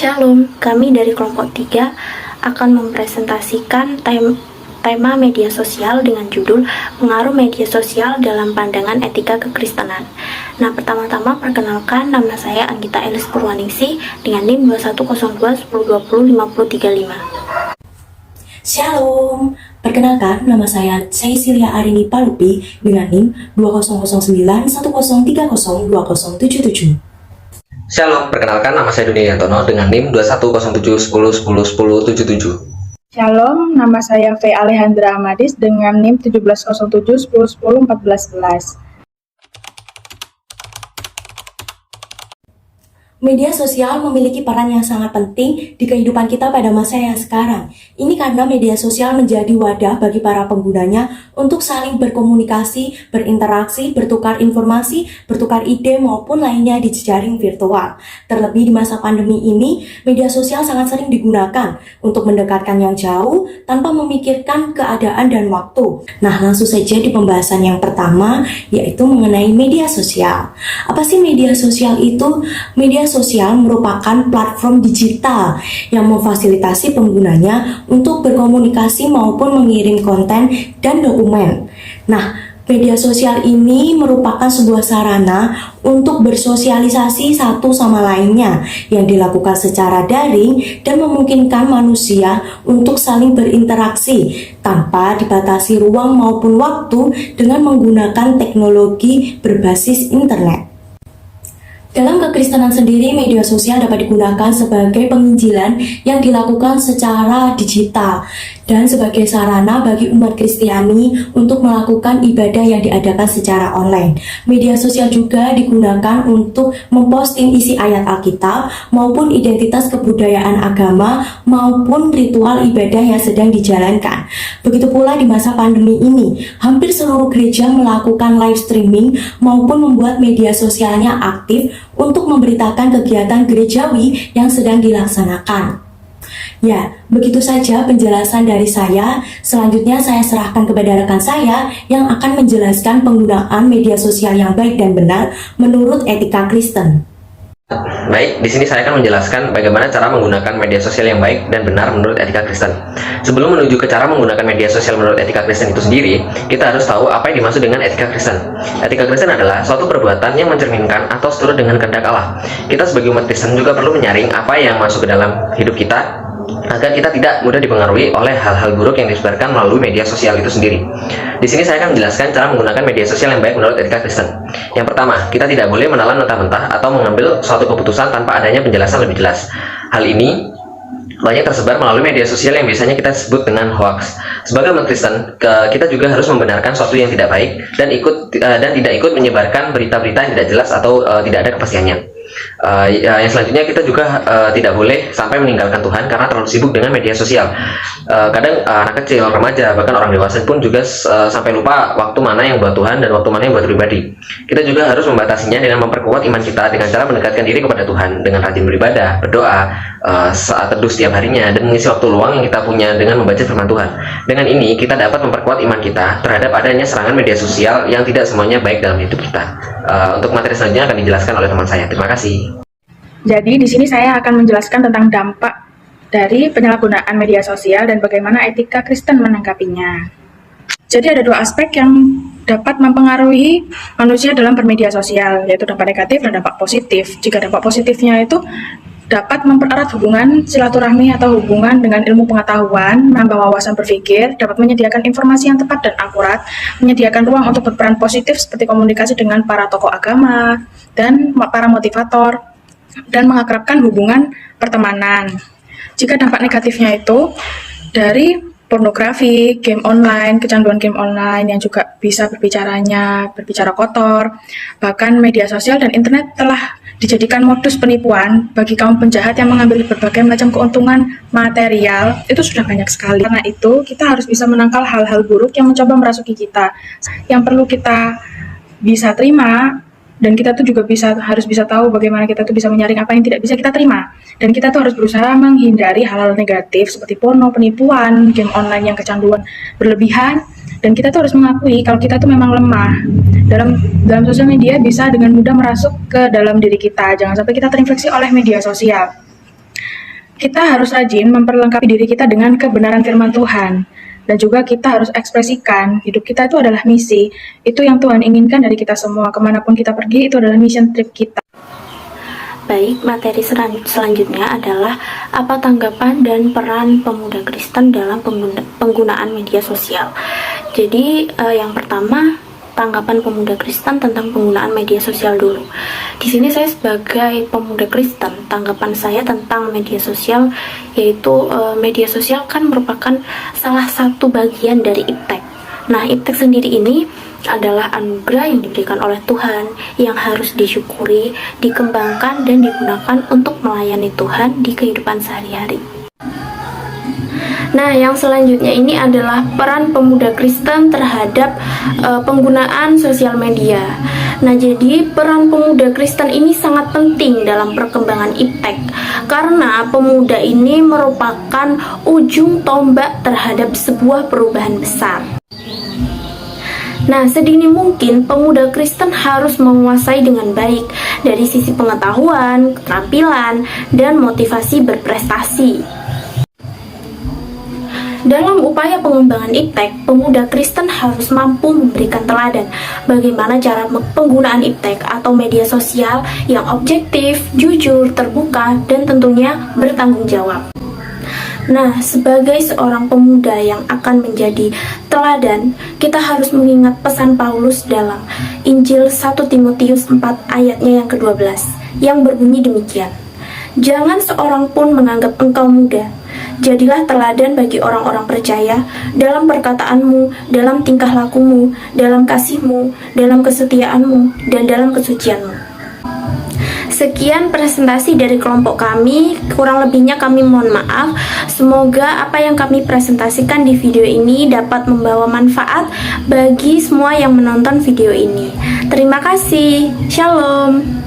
Shalom, kami dari kelompok 3 akan mempresentasikan tema media sosial dengan judul Pengaruh Media Sosial dalam Pandangan Etika Kekristenan. Nah, pertama-tama perkenalkan, nama saya Anggita Elis Purwaningsih dengan NIM 2102 1020 5035. Shalom, perkenalkan nama saya Cecilia Arini Palupi dengan NIM 2009 1030 2077. Shalom, perkenalkan nama saya Dunia Yantono dengan NIM 2107 10 10 10 77. Shalom, nama saya V. Alejandra Amadis dengan NIM 1707 10 10 14 11. Media sosial memiliki peran yang sangat penting di kehidupan kita pada masa yang sekarang. Ini karena media sosial menjadi wadah bagi para penggunanya untuk saling berkomunikasi, berinteraksi, bertukar informasi, bertukar ide maupun lainnya di jejaring virtual. Terlebih di masa pandemi ini, media sosial sangat sering digunakan untuk mendekatkan yang jauh tanpa memikirkan keadaan dan waktu. Nah, langsung saja di pembahasan yang pertama, yaitu mengenai media sosial. Apa sih media sosial itu? Media sosial merupakan platform digital yang memfasilitasi penggunanya untuk berkomunikasi maupun mengirim konten dan dokumen. Nah, media sosial ini merupakan sebuah sarana untuk bersosialisasi satu sama lainnya yang dilakukan secara daring dan memungkinkan manusia untuk saling berinteraksi tanpa dibatasi ruang maupun waktu dengan menggunakan teknologi berbasis internet. Dalam kekristenan sendiri, media sosial dapat digunakan sebagai penginjilan yang dilakukan secara digital dan sebagai sarana bagi umat Kristiani untuk melakukan ibadah yang diadakan secara online. Media sosial juga digunakan untuk memposting isi ayat Alkitab maupun identitas kebudayaan agama maupun ritual ibadah yang sedang dijalankan. Begitu pula di masa pandemi ini, hampir seluruh gereja melakukan live streaming maupun membuat media sosialnya aktif untuk memberitakan kegiatan gerejawi yang sedang dilaksanakan. Ya, begitu saja penjelasan dari saya. Selanjutnya saya serahkan kepada rekan saya yang akan menjelaskan penggunaan media sosial yang baik dan benar menurut etika Kristen. Baik, di sini saya akan menjelaskan bagaimana cara menggunakan media sosial yang baik dan benar menurut etika Kristen. Sebelum menuju ke cara menggunakan media sosial menurut etika Kristen itu sendiri, kita harus tahu apa yang dimaksud dengan etika Kristen. Etika Kristen adalah suatu perbuatan yang mencerminkan atau seturut dengan kehendak Allah. Kita sebagai umat Kristen juga perlu menyaring apa yang masuk ke dalam hidup kita agar kita tidak mudah dipengaruhi oleh hal-hal buruk yang disebarkan melalui media sosial itu sendiri. Di sini saya akan menjelaskan cara menggunakan media sosial yang baik menurut etika Kristen. Yang pertama, kita tidak boleh menelan mentah-mentah atau mengambil suatu keputusan tanpa adanya penjelasan lebih jelas. Hal ini banyak tersebar melalui media sosial yang biasanya kita sebut dengan hoax. Sebagai umat Kristen, kita juga harus membenarkan sesuatu yang tidak baik dan tidak ikut menyebarkan berita-berita yang tidak jelas atau tidak ada kepastiannya. Yang selanjutnya, kita juga tidak boleh sampai meninggalkan Tuhan karena terlalu sibuk dengan media sosial. Kadang anak kecil, remaja, bahkan orang dewasa pun juga sampai lupa waktu mana yang buat Tuhan dan waktu mana yang buat pribadi. Kita juga harus membatasinya dengan memperkuat iman kita dengan cara mendekatkan diri kepada Tuhan dengan rajin beribadah, berdoa, saat teduh setiap harinya, dan mengisi waktu luang yang kita punya dengan membaca firman Tuhan. Dengan ini, kita dapat memperkuat iman kita terhadap adanya serangan media sosial yang tidak semuanya baik dalam hidup kita. Untuk materi selanjutnya akan dijelaskan oleh teman saya. Terima kasih. Jadi di sini saya akan menjelaskan tentang dampak dari penyalahgunaan media sosial dan bagaimana etika Kristen menanggapinya. Jadi ada dua aspek yang dapat mempengaruhi manusia dalam bermedia sosial, yaitu dampak negatif dan dampak positif. Jika dampak positifnya itu dapat mempererat hubungan silaturahmi atau hubungan dengan ilmu pengetahuan, menambah wawasan berpikir, dapat menyediakan informasi yang tepat dan akurat, menyediakan ruang untuk berperan positif seperti komunikasi dengan para tokoh agama dan para motivator, dan mengakrabkan hubungan pertemanan. Jika dampak negatifnya itu dari pornografi, game online, kecanduan game online yang juga bisa berbicara kotor, bahkan media sosial dan internet telah dijadikan modus penipuan bagi kaum penjahat yang mengambil berbagai macam keuntungan material. Itu sudah banyak sekali. Karena itu, kita harus bisa menangkal hal-hal buruk yang mencoba merasuki kita. Yang perlu kita bisa terima, dan kita tuh juga harus bisa tahu bagaimana kita tuh bisa menyaring apa yang tidak bisa kita terima. Dan kita tuh harus berusaha menghindari hal-hal negatif seperti porno, penipuan, game online yang kecanduan berlebihan. Dan kita tuh harus mengakui kalau kita tuh memang lemah. Dalam sosial media bisa dengan mudah merasuk ke dalam diri kita. Jangan sampai kita terinfeksi oleh media sosial. Kita harus rajin memperlengkapi diri kita dengan kebenaran firman Tuhan. Dan juga kita harus ekspresikan hidup kita itu adalah misi. Itu yang Tuhan inginkan dari kita semua. Kemanapun kita pergi, itu adalah mission trip kita. Baik, materi selanjutnya adalah apa tanggapan dan peran pemuda Kristen dalam penggunaan media sosial. Jadi, yang pertama, tanggapan pemuda Kristen tentang penggunaan media sosial dulu. Di sini saya sebagai pemuda Kristen, tanggapan saya tentang media sosial yaitu media sosial kan merupakan salah satu bagian dari iptek. Nah, iptek sendiri ini adalah anugerah yang diberikan oleh Tuhan yang harus disyukuri, dikembangkan, dan digunakan untuk melayani Tuhan di kehidupan sehari-hari. Nah, yang selanjutnya ini adalah peran pemuda Kristen terhadap penggunaan sosial media. Nah, jadi peran pemuda Kristen ini sangat penting dalam perkembangan iptek karena pemuda ini merupakan ujung tombak terhadap sebuah perubahan besar. Nah, sedini mungkin pemuda Kristen harus menguasai dengan baik dari sisi pengetahuan, keterampilan, dan motivasi berprestasi. Dalam upaya pengembangan iptek, pemuda Kristen harus mampu memberikan teladan bagaimana cara penggunaan iptek atau media sosial yang objektif, jujur, terbuka, dan tentunya bertanggung jawab. Nah, sebagai seorang pemuda yang akan menjadi teladan, kita harus mengingat pesan Paulus dalam Injil 1 Timotius 4 ayatnya yang ke-12, yang berbunyi demikian. Jangan seorang pun menganggap engkau muda. Jadilah teladan bagi orang-orang percaya dalam perkataanmu, dalam tingkah lakumu, dalam kasihmu, dalam kesetiaanmu, dan dalam kesucianmu. Sekian presentasi dari kelompok kami, kurang lebihnya kami mohon maaf. Semoga apa yang kami presentasikan di video ini dapat membawa manfaat bagi semua yang menonton video ini. Terima kasih, Shalom.